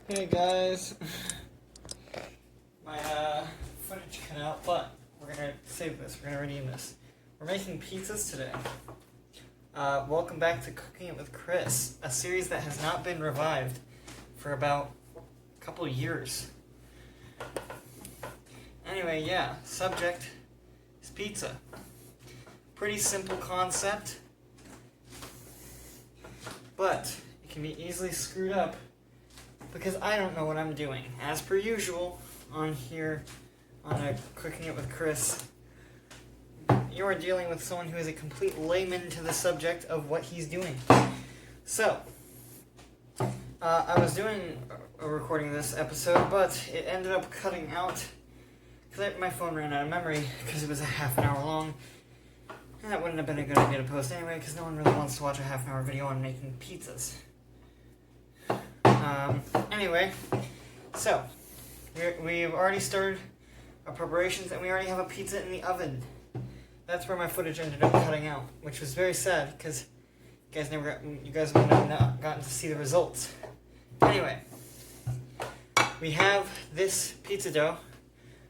Hey guys, my footage cut out, but we're gonna save this, we're gonna redeem this. We're making pizzas today. Welcome back to Cooking It with Chris, a series that has not been revived for about a couple years. Anyway, yeah, subject is pizza. Pretty simple concept, but it can be easily screwed up because I don't know what I'm doing. As per usual, on here, on Cooking It with Chris, you are dealing with someone who is a complete layman to the subject of what he's doing. So, I was doing a recording of this episode, but it ended up cutting out because my phone ran out of memory because it was a half an hour long. And that wouldn't have been a good idea to post anyway, because no one really wants to watch a half an hour video on making pizzas. Anyway, so, we've already started our preparations, and we already have a pizza in the oven. That's where my footage ended up cutting out, which was very sad, because you guys would have not gotten to see the results. Anyway, we have this pizza dough,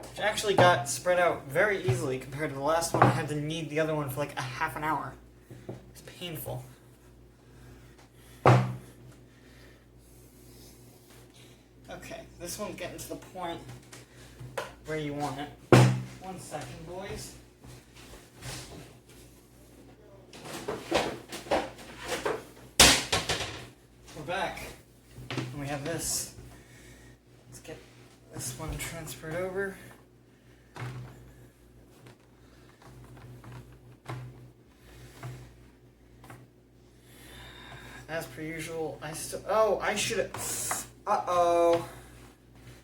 which actually got spread out very easily compared to the last one. I had to knead the other one for like a half an hour. It's painful. Okay, this one's getting to the point where you want it. 1 second, boys. We're back. And we have this. Let's get this one transferred over. As per usual, I should have... Uh-oh.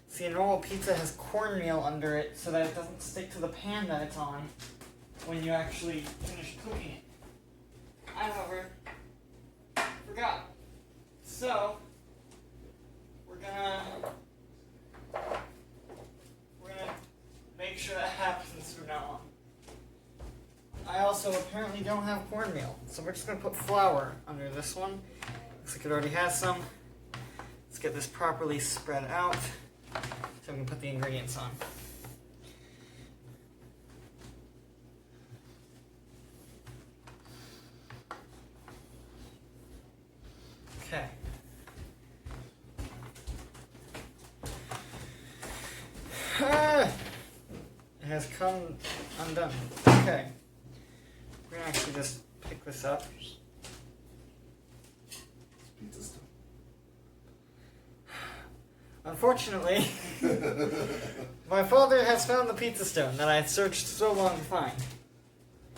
See, a normal pizza has cornmeal under it so that it doesn't stick to the pan that it's on when you actually finish cooking it. I, however, forgot. So, we're gonna make sure that happens from now on. I also apparently don't have cornmeal, so we're just gonna put flour under this one. Looks like it already has some. Let's get this properly spread out so we can put the ingredients on. Okay. It has come undone. Okay. We're gonna actually just pick this up. Pizza stuff. Unfortunately, my father has found the pizza stone that I had searched so long to find.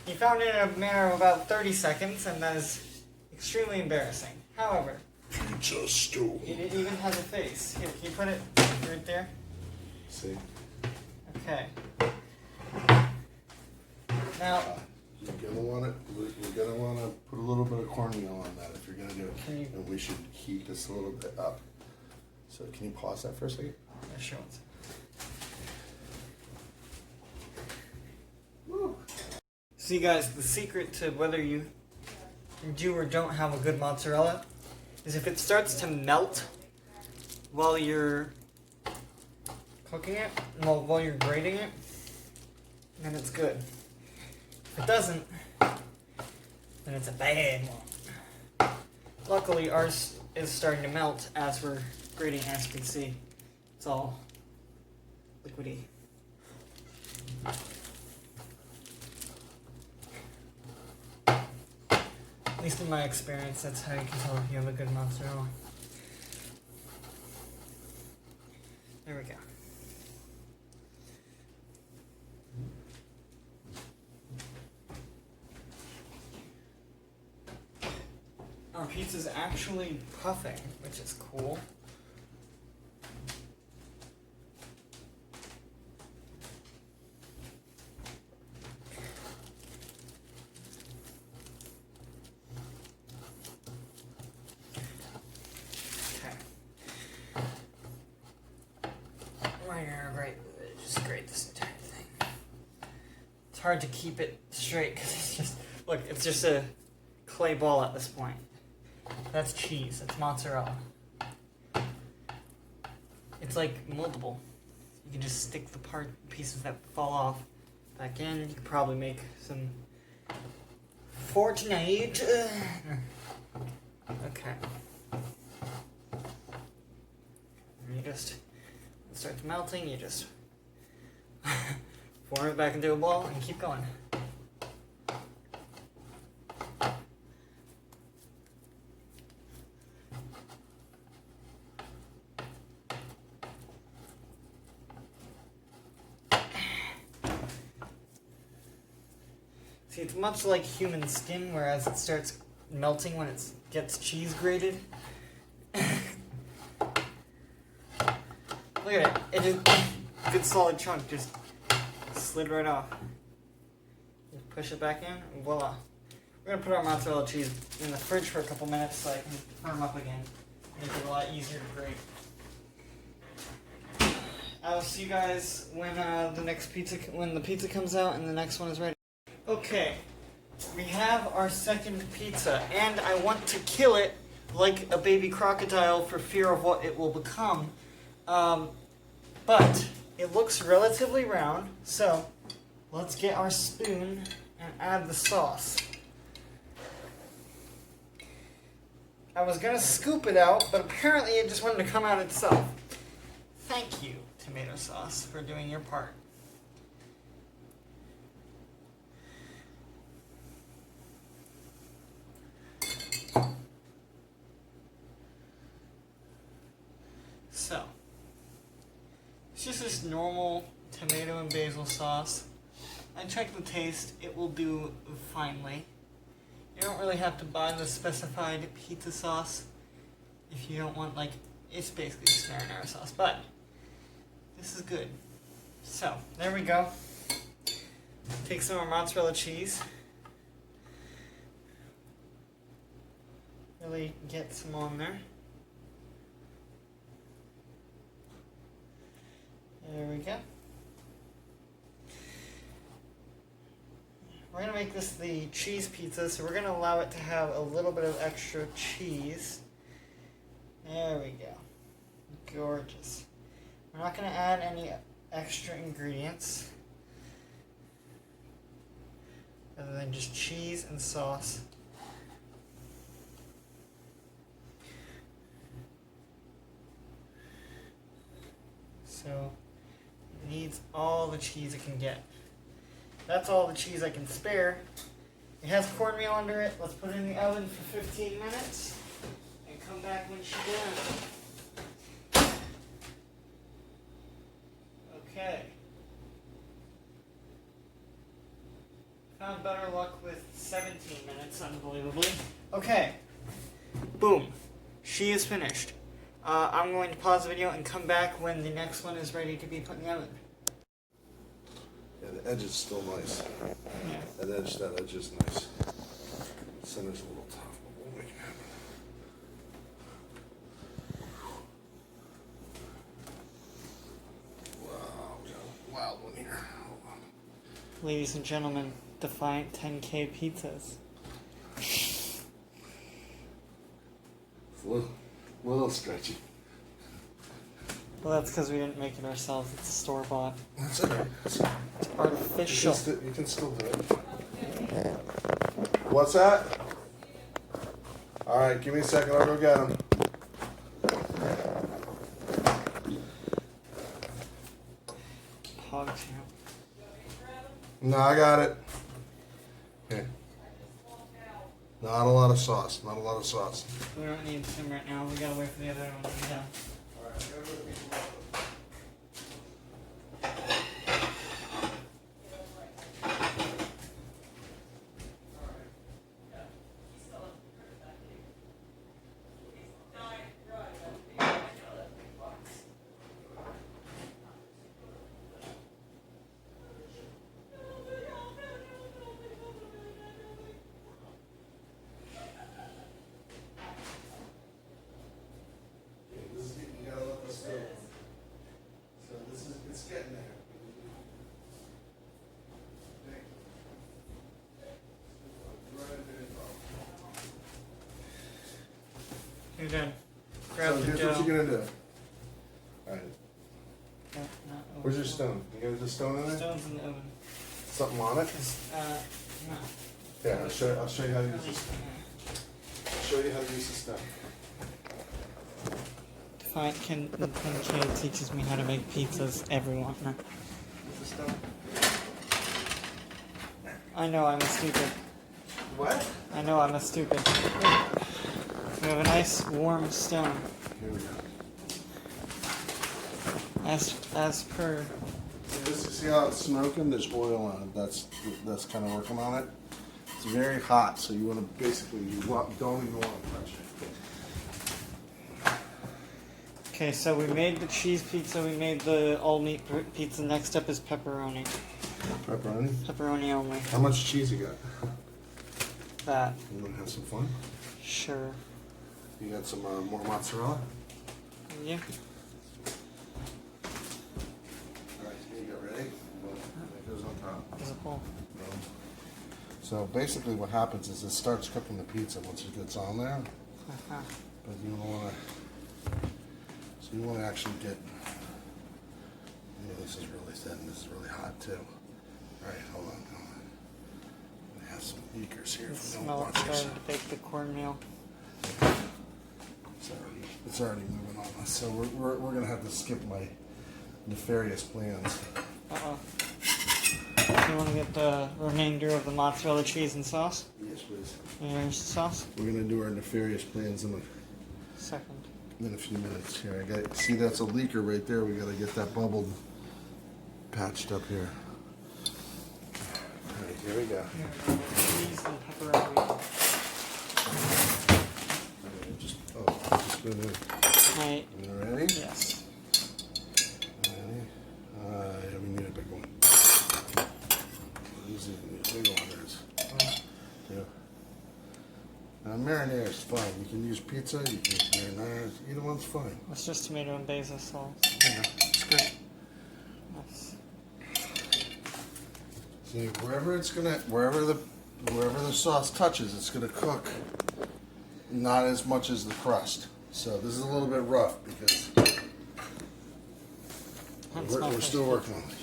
He found it in a matter of about 30 seconds, and that is extremely embarrassing. However, Pizza stone. it even has a face. Here, can you put it right there? See? Okay. Now, You're gonna want it. We're gonna want to put a little bit of cornmeal on that if you're gonna do it. And we should heat this a little bit up. So can you pause that for a second? yeah, sure. Woo. See, guys, the secret to whether you do or don't have a good mozzarella is if it starts to melt while you're cooking it, while you're grating it, then it's good. If it doesn't, then it's a bad one. Luckily, ours is starting to melt as we're grating, as you can see. It's all liquidy. At least in my experience, that's how you can tell if you have a good mozzarella. There we go. Our pizza's actually puffing, which is cool. Just grate this entire thing. It's hard to keep it straight because it's just a clay ball at this point. That's cheese. That's mozzarella. It's like moldable. You can just stick the pieces that fall off back in. You could probably make some Fortnite. Okay. And you just, when it starts melting, you just form it back into a ball and keep going. See, it's much like human skin, whereas it starts melting when it gets cheese grated. Look at it. It just, good solid chunk just slid right off. Just push it back in, and voila. We're gonna put our mozzarella cheese in the fridge for a couple minutes so I can firm up again. Make it a lot easier to grate. I'll see you guys when when the pizza comes out and the next one is ready. Okay, we have our second pizza, and I want to kill it like a baby crocodile for fear of what it will become. But it looks relatively round, so let's get our spoon and add the sauce. I was gonna scoop it out, but apparently it just wanted to come out itself. Thank you, tomato sauce, for doing your part. So, it's just this normal tomato and basil sauce. I checked the taste, it will do finely. You don't really have to buy the specified pizza sauce if you don't want, like, it's basically just marinara sauce, but this is good. So, there we go. Take some of our mozzarella cheese. Really get some on there. There we go. We're going to make this the cheese pizza, so we're going to allow it to have a little bit of extra cheese. There we go. Gorgeous. We're not going to add any extra ingredients other than just cheese and sauce. So, it needs all the cheese it can get. That's all the cheese I can spare. It has cornmeal under it. Let's put it in the oven for 15 minutes and come back when she's done. Okay. Found better luck with 17 minutes, unbelievably. Okay. Boom. She is finished. I'm going to pause the video and come back when the next one is ready to be put in the oven. Yeah, the edge is still nice. Yeah. That edge is nice. The center's a little tough, but we'll make it happen. Wow, we got a wild one here. Hold on. Ladies and gentlemen, Defiant10k pizzas. It's a little stretchy. Well, that's because we didn't make it ourselves. It's store-bought. That's alright. It's artificial. You can still do it. What's that? Alright, give me a second. I'll go get him. Pog champ. No, I got it. Here. Not a lot of sauce. Not a lot of sauce. We don't need some right now. We gotta wait for the other one to be done. You gotta let this go. So it's getting there. You're done. Grab So the here's dough. what you're gonna do. Alright. No, not Where's your stone? You got the stone in there? Stone's in the oven. Something on it? No. Yeah, I'll show you how to use this. I'll show you how to use this stuff. Defiant10k teaches me how to make pizzas. Everyone. No. Use the stone. I know I'm a stupid. What? I know I'm a stupid. We have a nice warm stone. Here we go. As per. See how it's smoking? There's oil on it. That's kind of working on it. It's very hot, so you want to basically don't even want to touch it. Okay, so we made the cheese pizza. We made the all meat pizza. Next up is pepperoni. Pepperoni. Pepperoni only. How much cheese you got? That. You want to have some fun? Sure. You got some more mozzarella? Yeah. Alright, you get ready? It goes on top. There's a hole. So basically what happens is it starts cooking the pizza once it gets on there. Uh-huh. But you want to actually get, this is really thin, this is really hot too. Alright, hold on. I have some beakers here. The smell is starting to bake the cornmeal. It's already moving on us, so we're going to have to skip my nefarious plans. Uh-oh. Do you want to get the remainder of the mozzarella cheese and sauce? Yes, please. And here's the sauce. We're going to do our nefarious plans in a few minutes here. See, that's a leaker right there. We got to get that bubble patched up here. All right, here we go. Cheese and pepperoni. Just put it in. Right. You ready? Yes. Ready? Yeah, we need a big one. Easy, big one. Yeah. Now, marinara is fine. You can use pizza, you can use marinara. Either one's fine. It's just tomato and basil sauce. Yeah, it's good. Yes. See, wherever the sauce touches, it's gonna cook. Not as much as the crust. So this is a little bit rough because we're still working on it.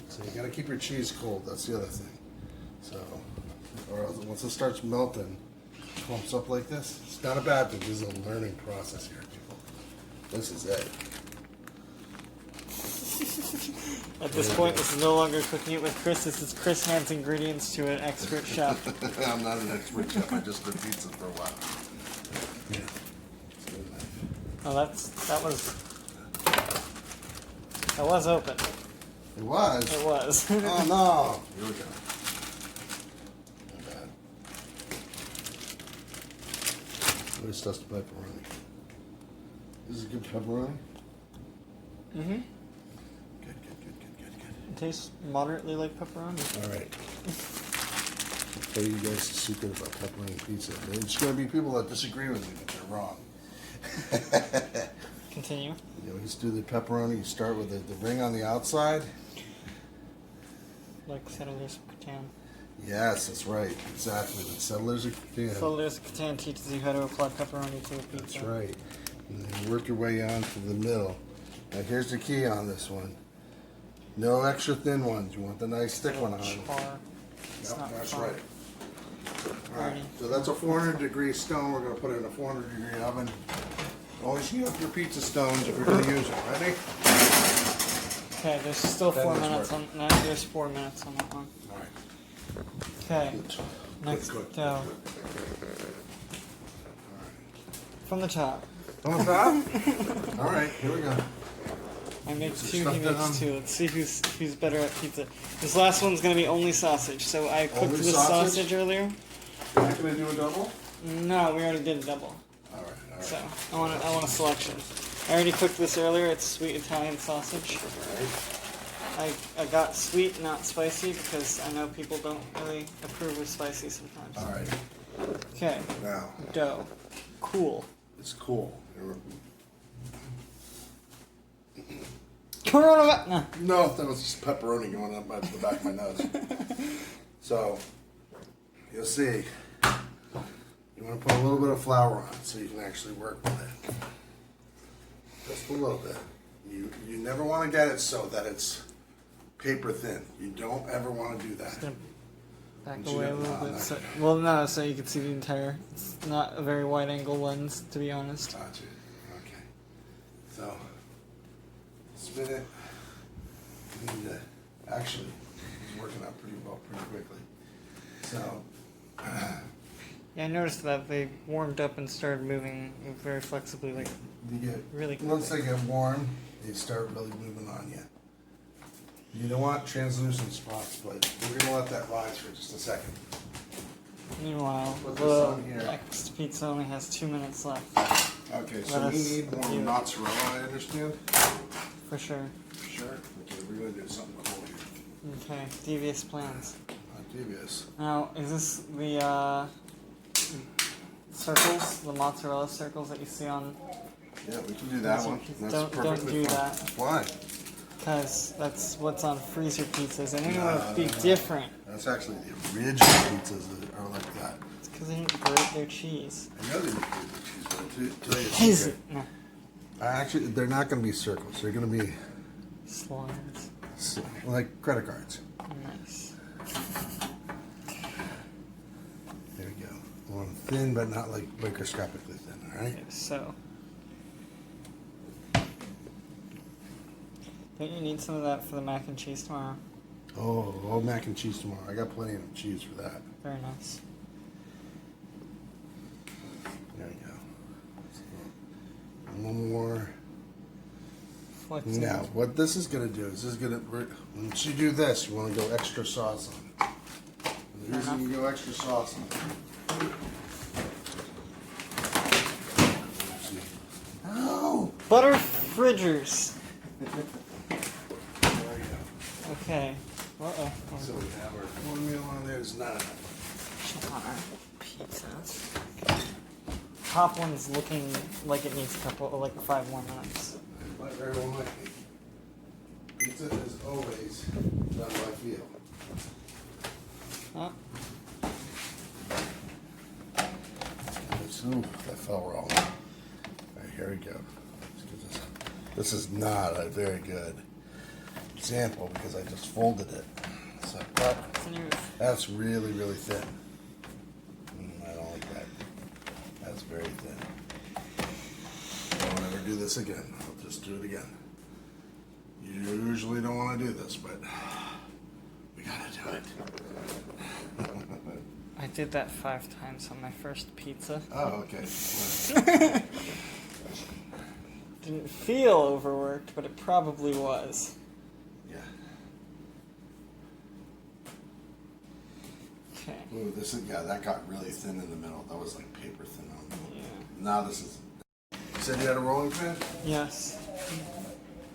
So you gotta keep your cheese cold. That's the other thing. So, or else once it starts melting, it clumps up like this. It's not a bad thing. This is a learning process here, people. This is it. At this point, this is no longer cooking it with Chris. This is Chris hands ingredients to an expert chef. I'm not an expert chef. I just did pizza for a while. Yeah. Oh, that was open. It was? It was. Oh, no. Here we go. Not bad. Where's the pepperoni? This is good pepperoni? Mm-hmm. Good. It tastes moderately like pepperoni. All right. I'll tell you guys the secret about pepperoni pizza. There's going to be people that disagree with me, but they're wrong. Continue. You always do the pepperoni. You start with the ring on the outside. Like Settlers of Catan. Yes, that's right. Exactly. The Settlers of Catan. Settlers of Catan teaches you how to apply pepperoni to a pizza. That's right. And then you work your way on to the middle. Now here's the key on this one. No extra thin ones. You want the nice thick one on. Char. It's not That's fun. right. Alright, so that's a 400 degree stone. We're going to put it in a 400 degree oven. Always heat up your pizza stones if you're going to use them. Ready? Okay, there's still That 4 is minutes right. on. No, there's 4 minutes on that one. Alright. Okay. Next Good. dough. From the top. On the top? Alright, here we go. I make Some two, stuff he makes down. two. Let's see who's better at pizza. This last one's gonna be only sausage. So I cooked Only the sausage earlier. You're not going to do a double? No, we already did a double. Alright. So I want a selection. I already cooked this earlier. It's sweet Italian sausage. I got sweet, not spicy, because I know people don't really approve of spicy sometimes. Alright. Okay. Now, Dough. Cool. it's cool. No. No, that was just pepperoni going up the back of my nose. So, you'll see. You want to put a little bit of flour on it so you can actually work with it. Just just a little bit. You never want to get it so that it's paper thin. You don't ever want to do that. Back away a little bit. So, well, no, so you can see the entire. It's not a very wide angle lens, to be honest. Gotcha. Okay. So, spin it. And, actually, it's working out pretty well, pretty quickly. So. Yeah, I noticed that they warmed up and started moving very flexibly, like really quickly. Once they get warm, they start really moving on you. You don't want translucent spots, but we're going to let that rise for just a second. Meanwhile, Put the this on here. next pizza only has 2 minutes left. Okay, so we need more mozzarella, I understand? For sure. Sure. Okay, we're going to do something cool here. Okay, devious plans. Not devious. Now, is this the circles, the mozzarella circles that you see on? Yeah, we can do that one. That's Don't do fine. that. Why? Because that's what's on freezer pizzas, and we want to be different. That's actually the original pizzas that are like that. It's because they didn't grate their cheese. I know they didn't grate their cheese, but to tell you a secret, No. actually, they're not going to be circles. They're going to be Slides. like credit cards. Nice. There we go. I want them thin, but not like microscopically thin, all right? Okay, so. Don't you need some of that for the mac and cheese tomorrow? Oh, mac and cheese tomorrow. I got plenty of cheese for that. Very nice. There we go. So, one more. Flexing. Now, what this is going to do is this is going to, once you do this, you want to go extra sauce on it. And the reason you go extra sauce on it. Oh! Butter friggers. There you go. Okay. Uh-oh. So we have our one meal on there is not enough. On our pizzas. Top one's looking like it needs a couple, like 5 more minutes. Might very well might be. Pizza is always done by feel. Huh? Ooh, that fell wrong. All right, here we go. This is not a very good example because I just folded it. So that's really, really thin. I don't like that. That's very thin. I won't ever do this again. I'll just do it again. You usually don't want to do this, but we gotta do it. I did that 5 times on my first pizza. Oh, okay. Didn't feel overworked, but it probably was. Yeah. Okay. Ooh, this is, yeah, that got really thin in the middle. That was like paper thin on the middle. Yeah. Now this is. You said you had a rolling pin? Yes.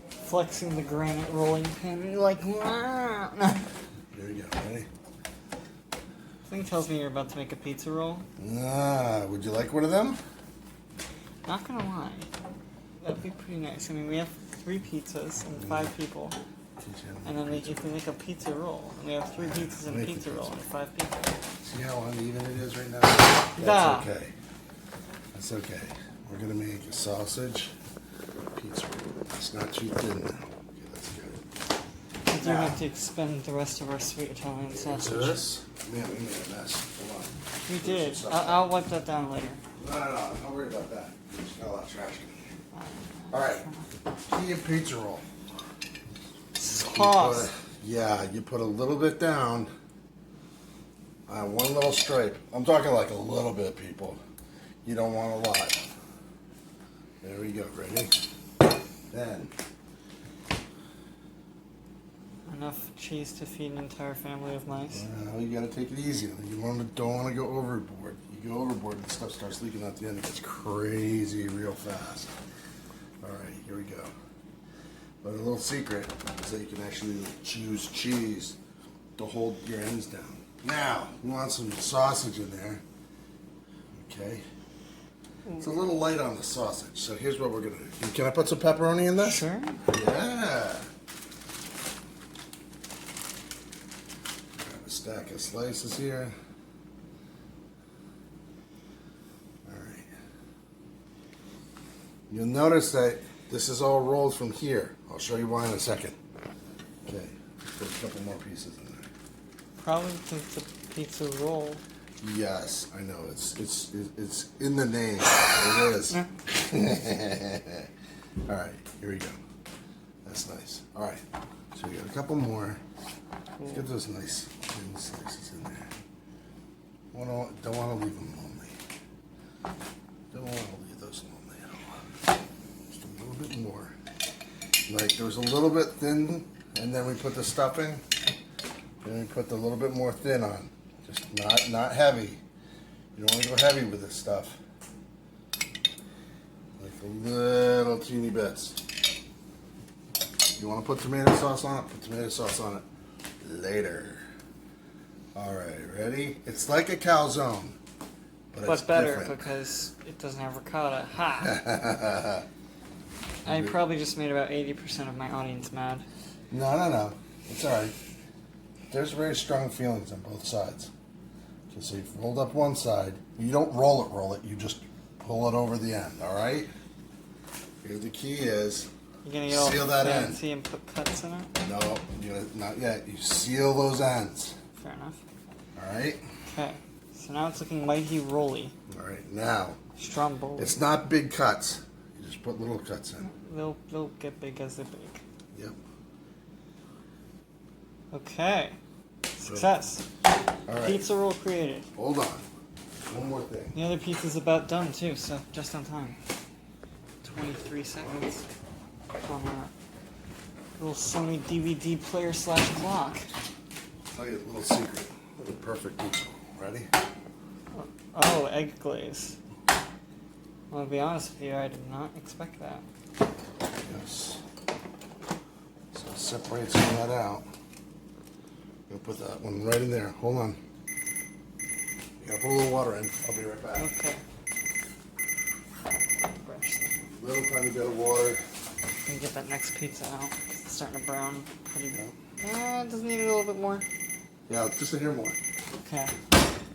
Flexing the granite rolling pin. You're like, wow. There you go. Ready? Thing tells me you're about to make a pizza roll. Would you like one of them? Not gonna lie. That'd be pretty nice. I mean, we have 3 pizzas and 5 people. And then if we make a pizza roll, and we have 3 pizzas and a pizza roll and 5 people. See how uneven it is right now? Nah. That's okay. That's okay. We're gonna make a sausage pizza roll. It's not too thin now. Okay, that's good. We do have to expend the rest of our sweet Italian sausage. This? Man, we made a mess. Hold on. We did. I'll wipe that down later. No, don't worry about that. There's got a lot of trash in here. Alright. Key of pizza roll. Sauce. You put a little bit down on one little stripe. I'm talking like a little bit, people. You don't want a lot. There we go. Ready? Then. Enough cheese to feed an entire family of mice. You gotta take it easy. You don't want to go overboard. You go overboard and stuff starts leaking out the end. It gets crazy real fast. Alright, here we go. But a little secret is that you can actually choose cheese to hold your ends down. Now, you want some sausage in there. Okay. It's a little light on the sausage, so here's what we're gonna do. Can I put some pepperoni in this? Sure. Yeah. Grab a stack of slices here. Alright. You'll notice that This is all rolled from here. I'll show you why in a second. Okay, put a couple more pieces in there. Probably because it's a pizza roll. Yes, I know. It's in the name. It is. All right, here we go. That's nice. All right, so we got a couple more. Let's get those nice thin slices in there. Don't want to leave them lonely. Don't want to leave those lonely at all. Just a little bit more. Like there was a little bit thin, and then we put the stuffing, and we put the little bit more thin on. Just not heavy. You don't want to go heavy with this stuff. Like a little teeny bits. You want to put tomato sauce on it? Put tomato sauce on it later. All right, ready? It's like a calzone, but it's better different. because it doesn't have ricotta. Ha! I probably just made about 80% of my audience mad. No. It's all right. There's very strong feelings on both sides. Okay, so you've rolled up one side. You don't roll it. You just pull it over the end, all right? Here the key is, You're gonna get all seal that end. fancy and put cuts in it? No, not yet. You seal those ends, Fair enough. all right? Okay, so now it's looking mighty rolly. All right, now, Stromboli. it's not big cuts. You just put little cuts in. They'll get big as they bake. Yep. Okay. Success. All right. Pizza roll created. Hold on. One more thing. The other pizza's about done too, so just on time. 23 seconds on our little Sony DVD player / clock. I'll tell you a little secret. The perfect pizza. Ready? Oh, egg glaze. Well, to be honest with you, I did not expect that. Yes. So separate some of that out. I'm gonna put that one right in there. Hold on. You gotta put a little water in. I'll be right back. Okay. Brush that. Little tiny bit of water. Let me get that next pizza out. It's starting to brown pretty good. It doesn't need a little bit more. Yeah, just a hair more. Okay.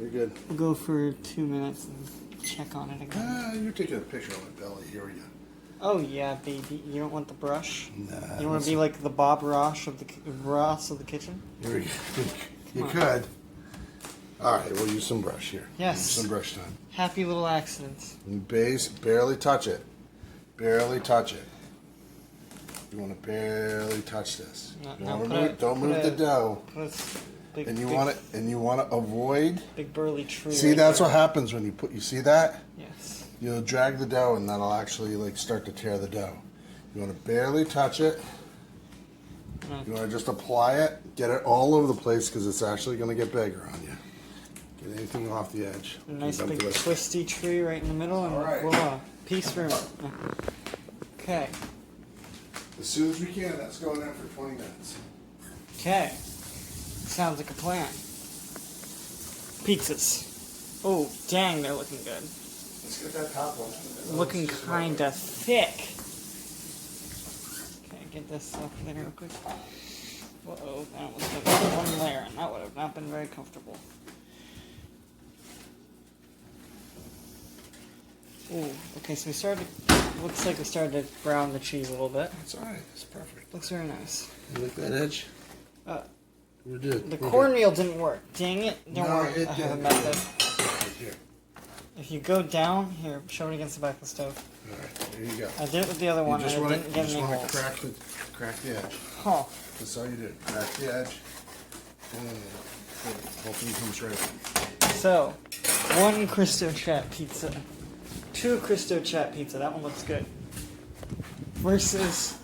You're good. We'll go for 2 minutes and check on it again. You're taking a picture of my belly. Here we go. Oh yeah, baby. You don't want the brush? Nah. You want to be like the Bob Ross of the kitchen? Here we go. You could. All right, we'll use some brush here. Yes. Use some brush time. Happy little accidents. And base, barely touch it. Barely touch it. You want to barely touch this. Don't move the dough. Big, And you want to avoid. big burly tree. See, right that's there. what happens when you see that. Yes. You'll drag the dough, and that'll actually like start to tear the dough. You want to barely touch it. You want to just apply it, get it all over the place because it's actually going to get bigger on you. Get anything off the edge. A nice Dump big the rest. twisty tree right in the middle, and All right. voila, peace room. Okay. As soon as we can, that's going in for 20 minutes. Okay. Sounds like a plan. Pizzas. Oh, dang, they're looking good. Let's get that top one. Looking kinda thick. Okay, get this up there real quick. Uh-oh, that almost took one layer, and that would have not been very comfortable. Ooh, okay, so looks like we started to brown the cheese a little bit. It's alright, it's perfect. Looks very nice. You like that edge? We did. The cornmeal didn't work. Dang it. Don't worry, I have a didn't. method. Right here. If you go down, here, show it against the back of the stove. Alright, there you go. I did it with the other one, and it didn't get any want holes. to crack the edge. Huh. That's all you did. Crack the edge. Hopefully it comes right. So, 1 Christochat pizza. 2 Christochat pizza. That one looks good. Versus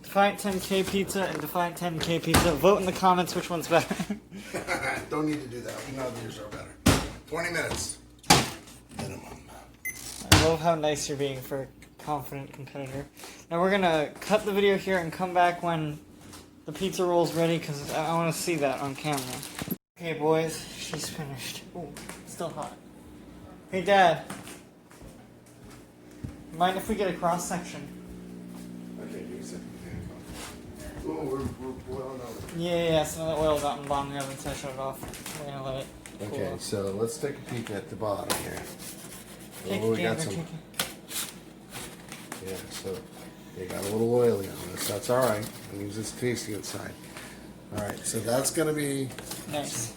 Defiant10k pizza and Defiant10k pizza. Vote in the comments which one's better. Don't need to do that. We know yours are better. 20 minutes. Minimum. I love how nice you're being for a confident competitor. Now we're gonna cut the video here and come back when the pizza roll's ready because I want to see that on camera. Okay, boys, she's finished. Ooh, still hot. Hey, Dad. Mind if we get a cross section? Okay, give me a second. Oh, we're boiling over. Yeah, some of the oil got in the bottom of the oven, so I shut it off. We're gonna let it cool Okay, off. so let's take a peek at the bottom here. Take Oh, a we got gander, some. take Yeah, so They got a little oily on this. That's all right. It means it's tasty inside. All right, so that's gonna be Nice.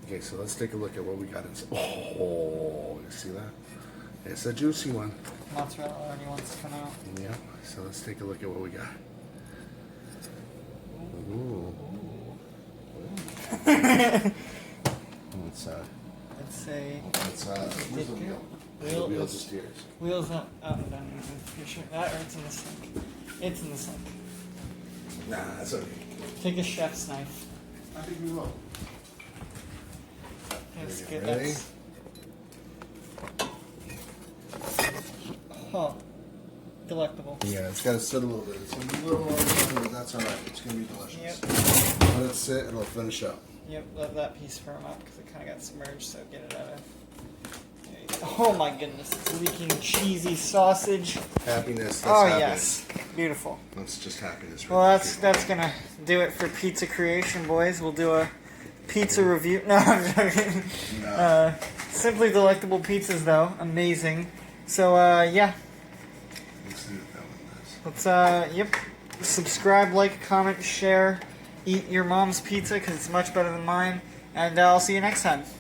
okay. So let's take a look at what we got inside. Oh, you see that? It's a juicy one. Mozzarella already wants to come out. Yeah. So let's take a look at what we got. Ooh. It's Let's say where's the wheel? The wheel just here. wheels up. Oh, done. You sure? That or it's in the sink. It's in the sink. Nah, that's okay. Take a chef's knife. I think we will. That's Are you good. ready? Oh, delectable. Yeah, it's got to sit a little bit. It's a little more time, but that's all right. It's gonna be delicious. Yep. Let it sit, and it'll finish up. Yep, let that piece firm up because it kind of got submerged, so get it out of. There you go. Oh my goodness, it's leaking cheesy sausage. Happiness. That's Oh happiness. yes, beautiful. That's just happiness. Well, that's gonna do it for pizza creation, boys. We'll do a pizza review. No, I'm joking. No. Simply delectable pizzas, though, amazing. So yeah, Let's see what that one does. let's yep, subscribe, like, comment, share, eat your mom's pizza because it's much better than mine, and I'll see you next time.